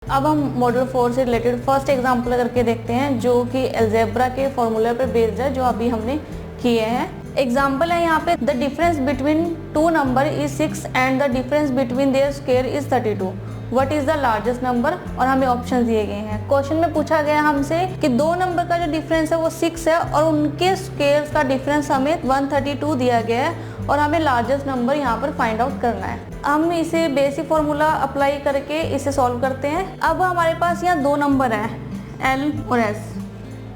अब हम मॉड्यूल 4 से रिलेटेड फर्स्ट एग्जांपल करके देखते हैं जो कि अलजेब्रा के फॉर्मूले पे बेस्ड है, जो अभी हमने किए हैं। एग्जांपल है यहाँ पे, the difference between two number is 6 and the difference between their square is 32। What is the largest number, और हमें ऑप्शन दिए गए हैं। क्वेश्चन में पूछा गया हमसे कि दो नंबर का जो डिफरेंस है वो 6 है और उनके स्क्वायर्स का डिफरेंस हमें 132 दिया गया है और हमें लार्जेस्ट नंबर यहाँ पर फाइंड आउट करना है। हम इसे बेसिक फॉर्मूला अप्लाई करके इसे सॉल्व करते हैं। अब हमारे पास यहाँ दो नंबर है, एल और एस,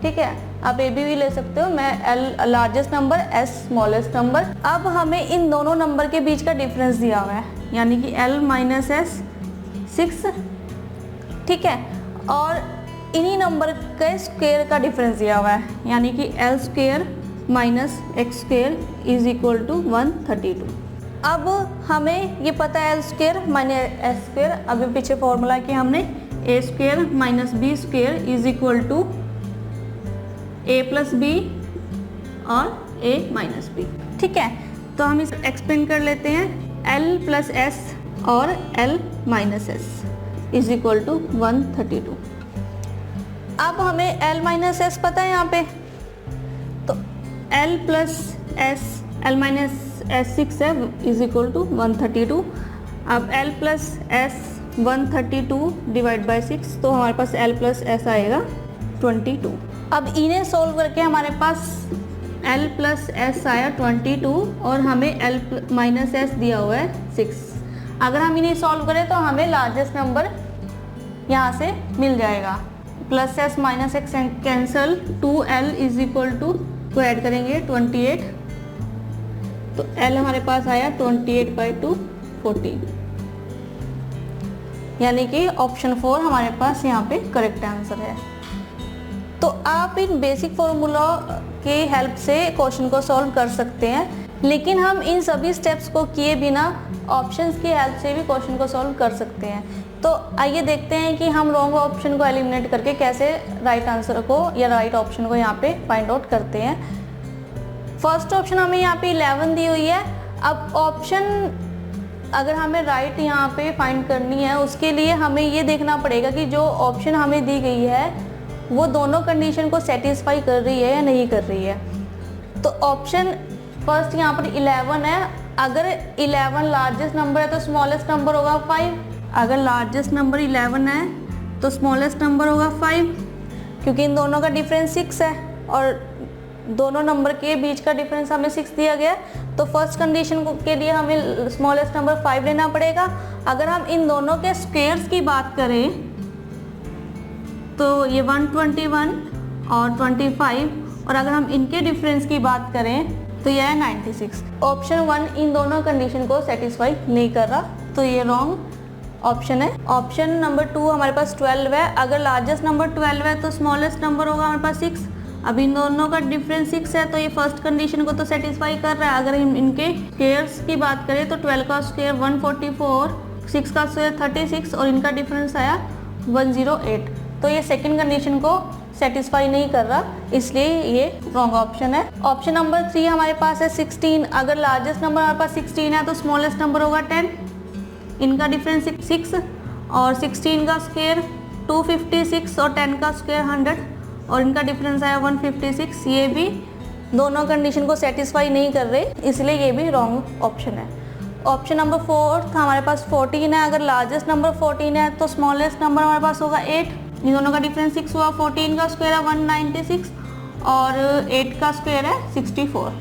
ठीक है। आप ए भी ले सकते हो, मैं L largest number, S smallest number. अब हमें इन दोनों नंबर के बीच का डिफरेंस दिया हुआ है, यानी कि एल माइनस एस 6, ठीक है। और इन्हीं नंबर के स्क्वायर का डिफरेंस दिया हुआ है, यानी कि L square minus X square is equal to 132। अब हमें ये पता है L square minus S square, अभी पीछे फॉर्मूला किया हमने, A square minus B square is equal to A plus B और ए माइनस बी, ठीक है। तो हम इसे एक्सप्लेन कर लेते हैं, एल प्लस एस और L minus S is equal to 132। अब हमें एल माइनस एस पता है यहाँ पे, तो L plus S, L minus S 6 है इज इक्वल टू 132। अब L plus S 132 divide by 6, तो हमारे पास एल प्लस एस आएगा 22। अब इन्हें सोल्व करके हमारे पास एल प्लस एस आया 22 और हमें एल माइनस एस दिया हुआ है 6। अगर हम इन्हें सॉल्व करें तो हमें लार्जेस्ट नंबर यहाँ से मिल जाएगा। Plus S minus X cancel, 2l is equal to, को ऐड करेंगे 28, तो l हमारे पास आया 28/2 14, यानी कि ऑप्शन 4 हमारे पास यहाँ पे करेक्ट आंसर है। तो आप इन बेसिक फॉर्मूला के हेल्प से क्वेश्चन को सॉल्व कर सकते हैं, लेकिन हम इन सभी स्टेप्स को किए बिना ऑप्शंस की हेल्प से भी क्वेश्चन को सॉल्व कर सकते हैं। तो आइए देखते हैं कि हम रॉन्ग ऑप्शन को एलिमिनेट करके कैसे राइट आंसर को या राइट ऑप्शन को यहाँ पे फाइंड आउट करते हैं। फर्स्ट ऑप्शन हमें यहाँ पे 11 दी हुई है। अब ऑप्शन अगर हमें राइट यहाँ पे फाइंड करनी है, उसके लिए हमें ये देखना पड़ेगा कि जो ऑप्शन हमें दी गई है वो दोनों कंडीशन को सेटिस्फाई कर रही है या नहीं कर रही है। तो ऑप्शन फर्स्ट यहाँ पर 11 है, अगर 11 लार्जेस्ट नंबर है तो स्मॉलेस्ट नंबर होगा 5। अगर लार्जेस्ट नंबर 11 है तो स्मॉलेस्ट नंबर होगा 5, क्योंकि इन दोनों का डिफरेंस 6 है और दोनों नंबर के बीच का डिफरेंस हमें 6 दिया गया। तो फर्स्ट कंडीशन के लिए हमें स्मॉलेस्ट नंबर 5 लेना पड़ेगा। अगर हम इन दोनों के स्क्वायर्स की बात करें तो ये 121 और 25, और अगर हम इनके डिफरेंस की बात करें तो यह है 96। ऑप्शन 1 इन दोनों कंडीशन को सेटिस्फाई नहीं कर रहा, तो ये रॉन्ग ऑप्शन है। ऑप्शन नंबर 2 हमारे पास 12 है। अगर लार्जेस्ट नंबर 12 है तो स्मॉलेस्ट नंबर होगा हमारे पास 6। अब इन दोनों का डिफरेंस 6 है, तो ये फर्स्ट कंडीशन को तो सेटिस्फाई कर रहा है। अगर हम इनके स्क्वायर्स की बात करें तो 12 का स्क्वायर 144, 6 का स्क्वायर 36 और इनका डिफरेंस आया 108। तो ये सेकंड कंडीशन को सेटिस्फाई नहीं कर रहा, इसलिए ये रॉन्ग ऑप्शन है। ऑप्शन नंबर 3 हमारे पास है 16। अगर लार्जेस्ट नंबर हमारे पास 16 है तो स्मॉलेस्ट नंबर होगा 10। इनका डिफरेंस 6 और 16 का स्क्वायर 256 और 10 का स्क्वायर 100 और इनका डिफरेंस आया 156। ये भी दोनों कंडीशन को सेटिस्फाई नहीं कर रहे, इसलिए ये भी रॉन्ग ऑप्शन है। ऑप्शन नंबर 4 हमारे पास 14 है। अगर लार्जेस्ट नंबर 14 है तो स्मॉलेस्ट नंबर हमारे पास होगा 8। इन दोनों का डिफरेंस 6 हुआ। 14 का स्क्वायर है 196 और 8 का स्क्वायर है 64।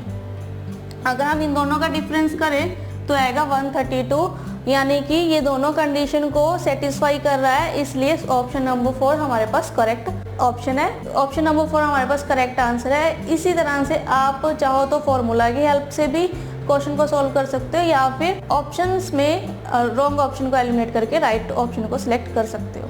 अगर हम इन दोनों का डिफरेंस करें तो आएगा 132, यानी कि ये दोनों कंडीशन को सेटिस्फाई कर रहा है, इसलिए ऑप्शन नंबर 4 हमारे पास करेक्ट ऑप्शन है। ऑप्शन नंबर 4 हमारे पास करेक्ट आंसर है। इसी तरह से आप चाहो तो फॉर्मूला की हेल्प से भी क्वेश्चन को सॉल्व कर सकते हो या फिर ऑप्शंस में रॉन्ग ऑप्शन को एलिमिनेट करके राइट ऑप्शन को सिलेक्ट कर सकते हो।